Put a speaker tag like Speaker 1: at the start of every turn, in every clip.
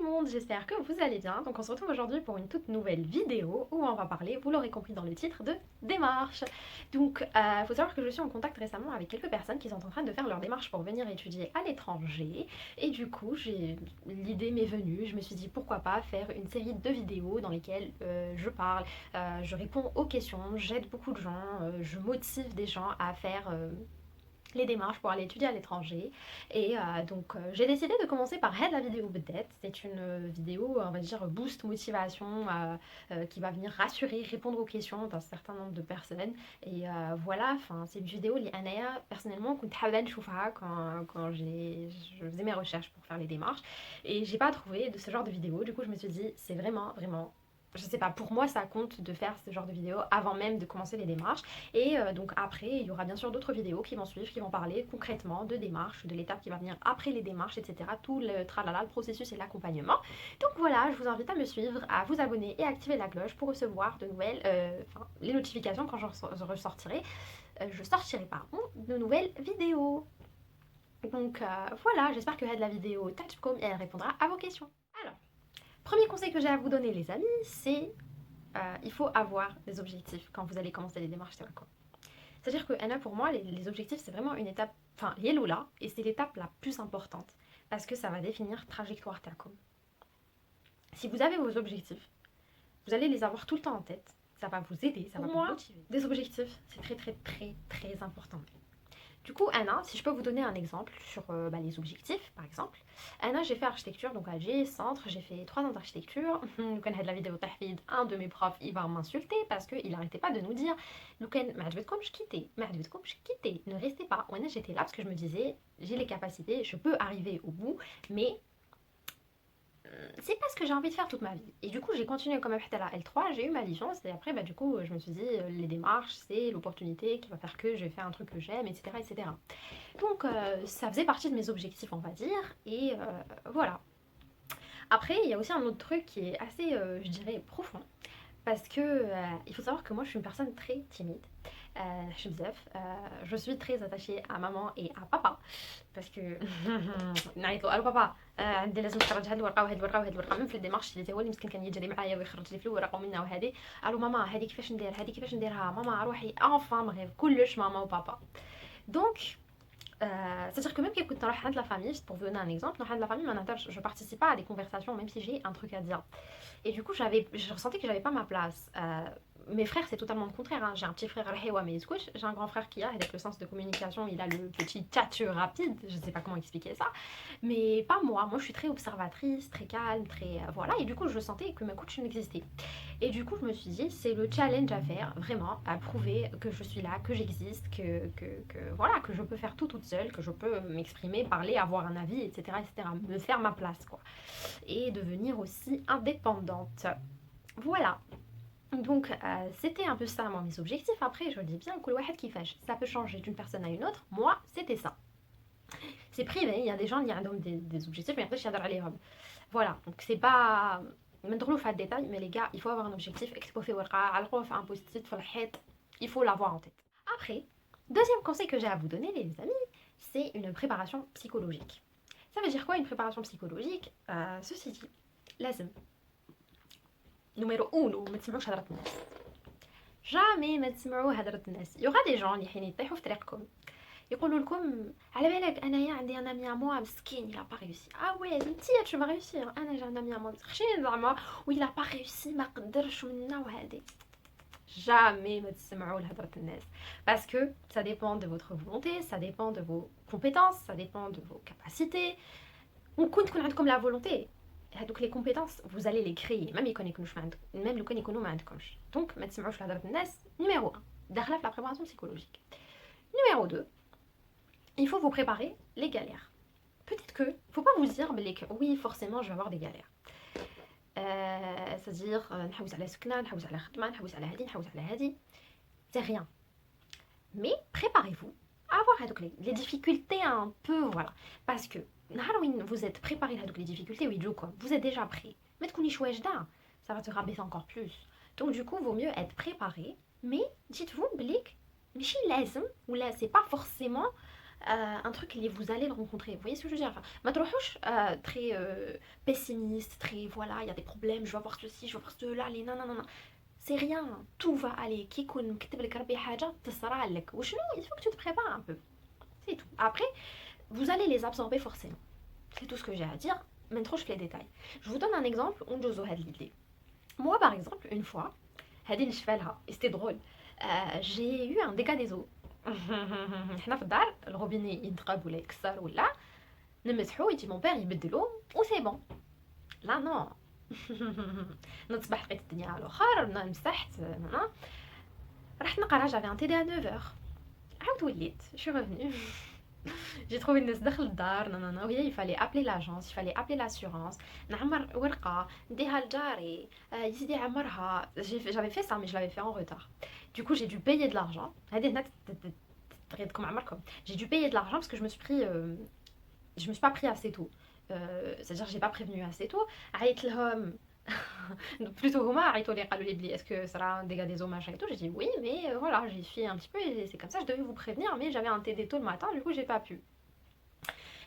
Speaker 1: monde, j'espère que vous allez bien. Donc on se retrouve aujourd'hui pour une toute nouvelle vidéo où on va parler, vous l'aurez compris dans le titre, de démarche. Donc faut savoir que je suis en contact récemment avec quelques personnes qui sont en train de faire leur démarche pour venir étudier à l'étranger. Et du coup, l'idée m'est venue, je me suis dit pourquoi pas faire une série de vidéos dans lesquelles je parle, je réponds aux questions, j'aide beaucoup de gens, je motive des gens à faire les démarches pour aller étudier à l'étranger. Et j'ai décidé de commencer par la vidéo vedette. C'est une vidéo, on va dire, boost motivation qui va venir rassurer, répondre aux questions d'un certain nombre de personnes. Et voilà, c'est une vidéo اللي أنايا personnellement كنت حابة نشوفها quand je faisais mes recherches pour faire les démarches. Et j'ai pas trouvé de ce genre de vidéo. Du coup, je me suis dit, c'est vraiment, vraiment, je sais pas, pour moi ça compte de faire ce genre de vidéo avant même de commencer les démarches. Et donc après, il y aura bien sûr d'autres vidéos qui vont suivre, qui vont parler concrètement de démarches, de l'étape qui va venir après les démarches, etc. Tout le tralala, le processus et l'accompagnement. Donc voilà, je vous invite à me suivre, à vous abonner et à activer la cloche pour recevoir de nouvelles, les notifications quand je sortirai pardon, de nouvelles vidéos. Donc voilà, j'espère que la vidéo Touchcom et elle répondra à vos questions. Alors, premier conseil que j'ai à vous donner les amis, c'est il faut avoir des objectifs quand vous allez commencer les démarches. C'est-à-dire que Anna, pour moi, les objectifs, c'est vraiment une étape, enfin, yellow là, et c'est l'étape la plus importante parce que ça va définir trajectoire Telcom. Si vous avez vos objectifs, vous allez les avoir tout le temps en tête. Ça va vous aider, ça va vous motiver. Des objectifs, c'est très très très très important. Du coup, Anna, si je peux vous donner un exemple sur les objectifs, par exemple. Anna, j'ai fait architecture, donc à G, centre, j'ai fait 3 ans d'architecture. Vous connaissez la vidéo Tahfid, un de mes profs, il va m'insulter parce qu'il n'arrêtait pas de nous dire quittez, ne restez pas. Anna, j'étais là parce que je me disais, j'ai les capacités, je peux arriver au bout, mais c'est pas ce que j'ai envie de faire toute ma vie. Et du coup, j'ai continué quand même à la L3, j'ai eu ma licence et après, du coup, je me suis dit, les démarches, c'est l'opportunité qui va faire que je vais faire un truc que j'aime, etc., etc. Donc, ça faisait partie de mes objectifs, on va dire, et voilà. Après, il y a aussi un autre truc qui est assez, je dirais, profond, parce que il faut savoir que moi, je suis une personne très timide. Je suis très attachée à maman et à papa parce que نعيطوا الو بابا عندي لازم نخرج هاد الورقه وهاد الورقه وهاد الورقه من في الديمارش اللي هو اللي مسكين كان يجري معايا ويخرج لي في الورقه ومنها وهذه الو ماما هذه كيفاش ندير هذه كيفاش نديرها ماما روحي enfin bref كلش ماما وبابا donc c'est-à-dire que même quand je suis de la famille, pour vous donner un exemple, dans la famille, je participe pas à des conversations même si j'ai un truc à dire. Et du coup, je ressentais que j'avais pas ma place. Mes frères, c'est totalement le contraire. Hein. J'ai un petit frère, j'ai un grand frère qui a, avec le sens de communication, il a le petit tchatcheur rapide, je sais pas comment expliquer ça, mais pas moi. Moi, je suis très observatrice, très calme, très. Voilà, et du coup, je sentais que ma coach n'existait. Et du coup, je me suis dit, c'est le challenge à faire, vraiment, à prouver que je suis là, que j'existe, voilà, que je peux faire tout toute seule, que je peux m'exprimer, parler, avoir un avis, etc., etc., me faire ma place, quoi. Et devenir aussi indépendante. Voilà. Donc, c'était un peu ça, moi, mes objectifs. Après, je le dis bien, ça peut changer d'une personne à une autre. Moi, c'était ça. C'est privé, il y a des gens qui ont des objectifs, mais après, je voilà, donc c'est pas... مندخلوا في détail, mais les gars, il faut avoir un objectif. Un post-it, il faut l'avoir en tête. Après, deuxième conseil que j'ai à vous donner, les amis, c'est une préparation psychologique. Ça veut dire quoi une préparation psychologique Ceci dit, لازم numéro 1 ما تسمعوش هضرة الناس. jamais ما تسمعوا هضرة الناس. يوغا دي جون اللي حين يطيحوا في طريقكم يقولوا لكم على بالك انايا عندي ان امي موا مسكين il a pas réussi. Ah ouais, انتيا tu vas réussir. انا j'ai un ami à moi خشين زعما و il a pas réussi ما قدرش منا وهذه. Jamais ما تسمعوا لهضرة الناس parce que ça dépend de votre volonté, ça dépend de vos compétences, ça dépend de vos capacités. ممكن تكون عندكم la volonté. هذوك les compétences vous allez les créer même لو كان يكونوا ما عندكمش. Donc ما تسمعوش لهضرة الناس. Numéro 1 داخله في la préparation psychologique. Numéro 2, il faut vous préparer les galères. Peut-être que, faut pas vous dire que oui, forcément, je vais avoir des galères. C'est-à-dire, نحوس على سكنة, نحوس على خدمة, نحوس على هذه, نحوس على هذه. C'est rien. Mais préparez-vous à avoir les difficultés un peu, voilà. Parce que, vous êtes préparé à les difficultés, oui, quoi. Vous êtes déjà prêt. Mais ça va te rabaisser encore plus. Donc, du coup, vaut mieux être préparé. Mais, dites-vous, Blik, ماشي لازم, ou là, c'est pas forcément un truc que vous allez le rencontrer. Vous voyez ce que je veux dire? Enfin, ما تروحوش très pessimiste, très voilà, il y a des problèmes, je vais voir ceci, je vais voir cela, les non non non non. C'est rien, tout va aller. كي يكون مكتب لك ربي حاجة تصرى لك. وشنو il faut que tu te prépares un peu. C'est tout. Après, vous allez les absorber forcément. C'est tout ce que j'ai à dire. Mais trop je fais les détails. Je vous donne un exemple où je vous l'idée. Moi par exemple, une fois, هذه نشفالها et c'était drôle. J'ai eu un dégât des eaux. حنا في الدار الروبيني يتقاب ولا يكسر ولا نمسحو يجي مون بير يبدلو و سي بون. لا نو. نصبح لقيت الدنيا على الاخر مسحت رحت نقرا جافي ان تي دي ا 9h عاود وليت شو ريفوني. J'ai trouvé الناس داخل الدار نانا وهي il fallait appeler l'agence, il fallait appeler l'assurance, نعمر ورقة نديها لجاري يزيد يعمرها. J'avais fait ça mais je l'avais fait en retard. Du coup j'ai dû payer de l'argent. هذه هنا تغيدكم عمركم. J'ai dû payer de l'argent parce que je me suis pas pris assez tôt. C'est-à-dire que j'ai pas prévenu assez tôt. عيطت لهم plutôt هما عيطوا لي قالوا لي بلي est-ce que ça sera un dégât des eaux machin et tout. J'ai dit oui mais voilà j'y suis un petit peu et c'est comme ça je devais vous prévenir mais j'avais un TD tôt le matin du coup j'ai pas pu.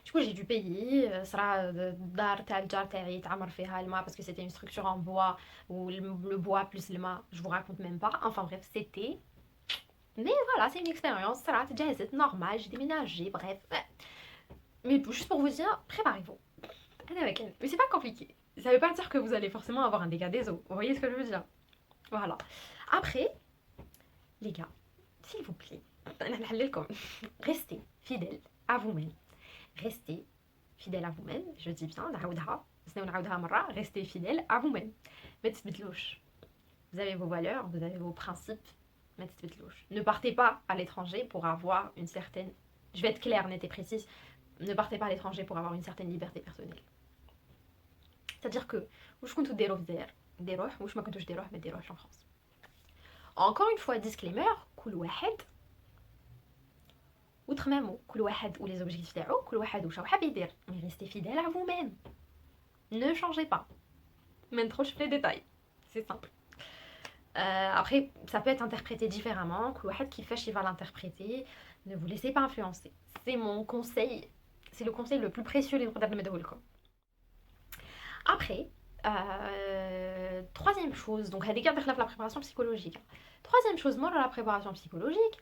Speaker 1: Du coup j'ai dû payer. صرا الدار تاع الجار تاعي تعمر فيها الماء parce que c'était une structure en bois ou le bois plus le mât je vous raconte même pas. Enfin bref c'était mais voilà c'est une expérience صرات جهزت normal j'ai déménagé bref. Mais juste pour vous dire préparez-vous. Mais c'est pas compliqué. Ça veut pas dire que vous allez forcément avoir un dégât des eaux. Vous voyez ce que je veux dire? Voilà. Après, les gars, s'il vous plaît, restez fidèles à vous-même. Restez fidèles à vous-même. Je dis bien, restez fidèles à vous-même. Vous avez vos valeurs, vous avez vos principes. Ne partez pas à l'étranger pour avoir une certaine... Je vais être claire, nette et précise. Ne partez pas à l'étranger pour avoir une certaine liberté personnelle. C'est-à-dire que واش كنتو ديروا في الجزائر ديروه واش ما كنتوش ديروه ما ديروهش en France. Encore une fois disclaimer كل واحد وتخمامو كل واحد و les objectifs تاعو كل واحد واش حاب يدير. Mais restez fidèle à vous-même. Ne changez pas. Même trop je fais les détails. C'est simple. Après ça peut être interprété différemment كل واحد كيفاش il va l'interpréter. Ne vous laissez pas influencer. C'est mon conseil. C'est le conseil le plus précieux اللي نقدر نمديه لكم. Après, troisième chose, donc elle décale la préparation psychologique. Troisième chose, moi dans la préparation psychologique,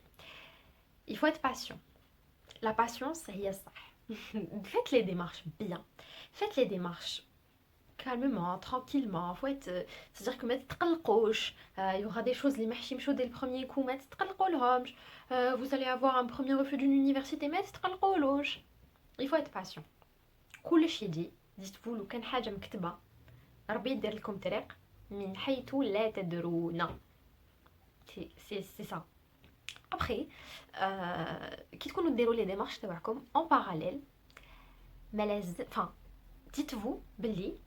Speaker 1: il faut être patient. La patience, c'est ça. Faites les démarches bien. Faites les démarches calmement, tranquillement. Faut être, c'est-à-dire que il y aura des choses les mahchim chaud dès le premier coup. Vous allez avoir un premier refus d'une université. Il faut être patient. كل شيء دي dites-vous لو كان حاجة مكتبة ربي يدير لكم طريق من حيث لا تدرون. C'est ça. Après, كي تكونوا ديروا لي ديمارش تاعكم en parallèle enfin dites-vous بلي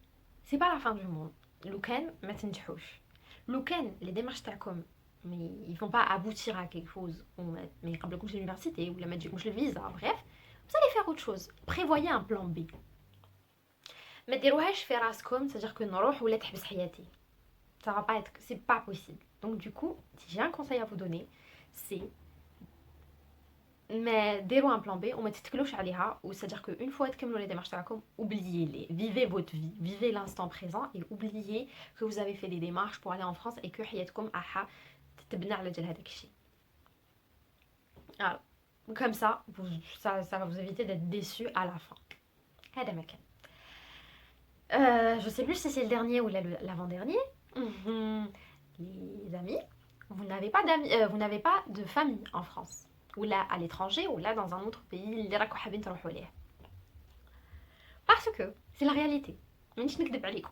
Speaker 1: c'est pas la fin du monde. لو كان ما تنجحوش لو كان les démarches تاعكم mais ils vont pas aboutir à quelque chose ou ما يقبلكمش l'université ou ما تجيكمش le visa bref vous allez faire autre chose. Prévoyez un plan B. ما ديروهاش في راسكم c'est-à-dire que نروح ولا تحبس حياتي. Ça va pas être, c'est pas possible. Donc du coup, si j'ai un conseil à vous donner, c'est mais ديروا un plan B وما تتكلوش عليها و c'est-à-dire que une fois تكملوا les démarches تاعكم oubliez-les. Vivez votre vie, vivez l'instant présent et oubliez que vous avez fait des démarches pour aller en France et que حياتكم راح تتبنى على جال هذاك الشيء. Voilà. Comme ça, ça va vous éviter d'être déçus à la fin. هذا ما كان. Je sais plus si c'est le dernier ou l'avant-dernier. Les amis, vous n'avez pas d'amis, vous n'avez pas de famille en France ou là à l'étranger ou là dans un autre pays اللي راكو حابين تروحوا ليه. Parce que c'est la réalité. مانيش نكذب عليكم.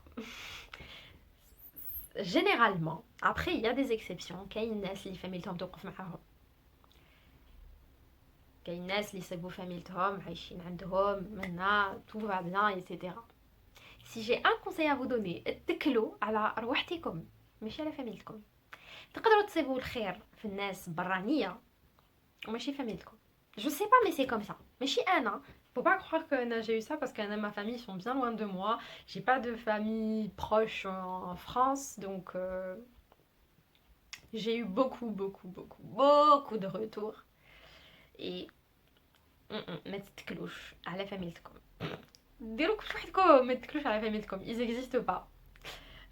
Speaker 1: Généralement, après il y a des exceptions. كاين الناس اللي فاميلتهم توقف معاهم. كاين الناس اللي يصيبوا فاميلتهم عايشين عندهم منا tout va bien etc. Si j'ai un conseil à vous donner, اتكلوا على روحتكم ماشي على فاميلتكم. تقدروا تصيبوا الخير في الناس برانية وماشي فاميلتكم. Je sais pas mais c'est comme ça. ماشي أنا. Faut pas croire que j'ai eu ça parce que ma famille sont bien loin de moi. J'ai pas de famille proche en France donc j'ai eu beaucoup de retours et ما تتكلوش على فاميلتكم، ديروا كل وحدكم، ما تتكلوش على فاميلتكم، ils existent pas.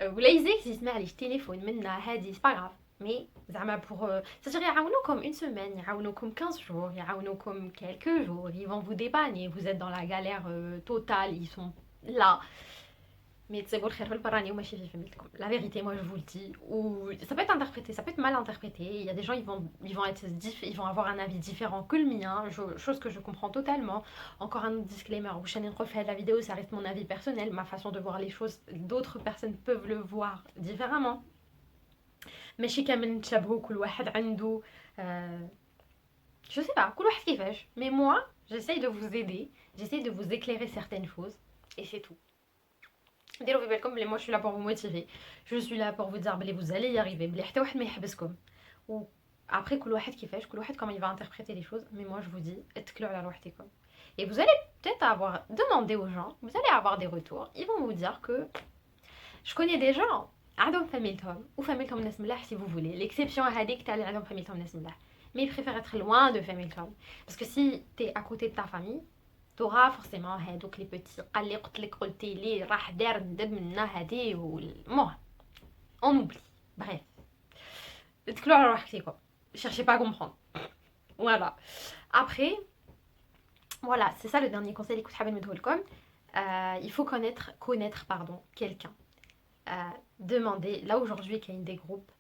Speaker 1: ولا يزيكزيست معليش تليفون منا هادي سي با غاف، مي زعما بوغ c'est-à-dire يعاونوكم une semaine، يعاونوكم 15 jours، يعاونوكم quelques jours، ils vont vous dépanner، vous êtes dans la galère totale، ils sont là. Mais تصيبوا الخير في البراني وماشي في فاميلتكم. La vérité, moi je vous le dis. Ou ça peut être interprété, ça peut être mal interprété. Il y a des gens, ils vont avoir un avis différent que le mien, chose que je comprends totalement. Encore un autre disclaimer, ou Chanel refait la vidéo, ça reste mon avis personnel, ma façon de voir les choses. D'autres personnes peuvent le voir différemment. ماشي كامل نتشابهوا، كل واحد عنده je sais pas, كل واحد كيفاش. Mais moi, j'essaye de vous aider, j'essaye de vous éclairer certaines choses et c'est tout. ديروا في بالكم بلي moi je suis là pour vous motiver, je suis là pour vous dire بلي vous allez y arriver, بلي حتى واحد ما يحبسكم. و après كل واحد كيفاش، كل واحد comment il va interpréter les choses, mais moi je vous dis اتكلوا على روحتكم. Et vous allez peut-être avoir demandé aux gens, vous allez avoir des retours, ils vont vous dire que je connais des gens عندهم فاميلتهم وفاميلتهم ناس ملاح si vous voulez, l'exception هذيك تاع اللي عندهم فاميلتهم ناس ملاح, mais ils préfèrent être loin de familtهم, parce que si t'es à côté de ta famille تورا فورسيمون هادوك لي بوتي قال لي قلت لك قلتي لي راح دار ندب منا هادي والمهم اون اوبلي. بريف تكلوا على روحكم, cherchez pas à comprendre. Voilà. Après, voilà, c'est ça le dernier conseil اللي كنت حابه نمديه لكم. Il faut connaître pardon, quelqu'un. Demander, là aujourd'hui qu'il y a des groupes,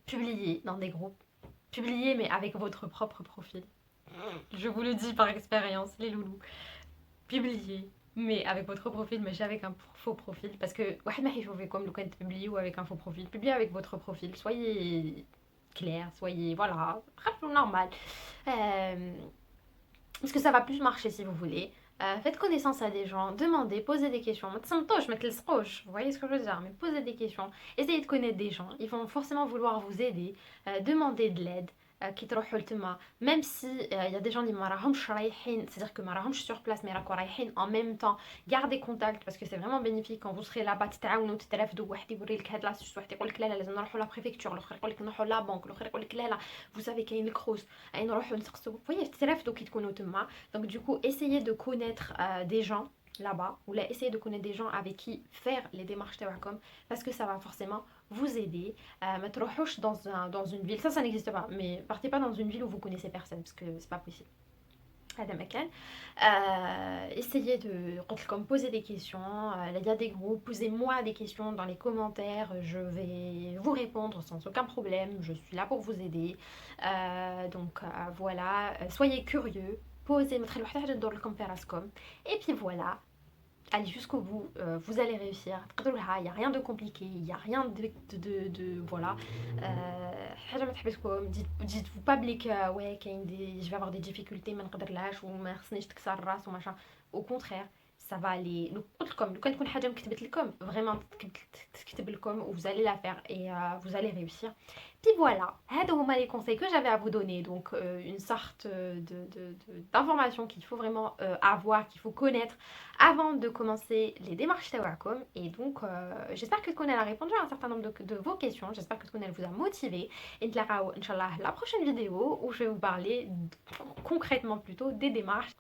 Speaker 1: publier dans des groupes, publier mais avec votre propre profil. Je vous le dis par expérience, les loulous. Publiez, mais avec votre profil, mais avec un faux profil. Parce que, واحد ما حيشوفكم لو كنت publier ou avec un faux profil. Publiez avec votre profil. Soyez clair, soyez, voilà, normal. Parce que ça va plus marcher si vous voulez. Faites connaissance à des gens, demandez, posez des questions. Vous voyez ce que je veux dire? Mais posez des questions. Essayez de connaître des gens. Ils vont forcément vouloir vous aider. Demandez de l'aide. كي تروحوا لتما, même si il y a des gens اللي ما راهمش رايحين, c'est-à-dire que ما راهمش sur place mais راكو رايحين en même temps, gardez contact parce que c'est vraiment bénéfique quand vous serez là-bas, تتعاونوا تترافدوا, واحد يوري لك هاد لاصوص, واحد يقول لك لا لازم نروحوا لا بريفكتور, الاخر يقول لك نروحوا لا بنك, الاخر يقول لك لا vous savez كاين الكروس, اي نروحوا نسقسوا, voyez تترافدوا كي تكونوا تما. Donc du coup essayez de connaître des gens là-bas, ou là essayez de connaître des gens avec qui faire les démarches تاعكم, parce que ça va forcément vous aider. ما تروحوش dans une ville, ça n'existe pas, mais partez pas dans une ville où vous connaissez personne, parce que c'est pas possible. هذا مكان. Essayez de comme poser des questions, il y a des groupes, posez-moi des questions dans les commentaires, je vais vous répondre sans aucun problème, je suis là pour vous aider. Donc voilà, soyez curieux, posez, ما تخلوا حتى حاجه تدور لكم في راسكم, et puis voilà. Allez jusqu'au bout, vous allez réussir. Il n'y a rien de compliqué, il n'y a rien de voilà. Dites-vous pas que ouais, je vais avoir des difficultés, ou machin. Au contraire, ça va aller. Quand vraiment, vous allez la faire et vous allez réussir. Puis voilà, c'est les conseils que j'avais à vous donner. Donc une sorte d'information qu'il faut vraiment avoir, qu'il faut connaître avant de commencer les démarches Tawakom. Et donc j'espère que Tkone a répondu à un certain nombre de vos questions. J'espère que Tkone vous a motivé. Et Inch'Allah, la prochaine vidéo où je vais vous parler concrètement plutôt des démarches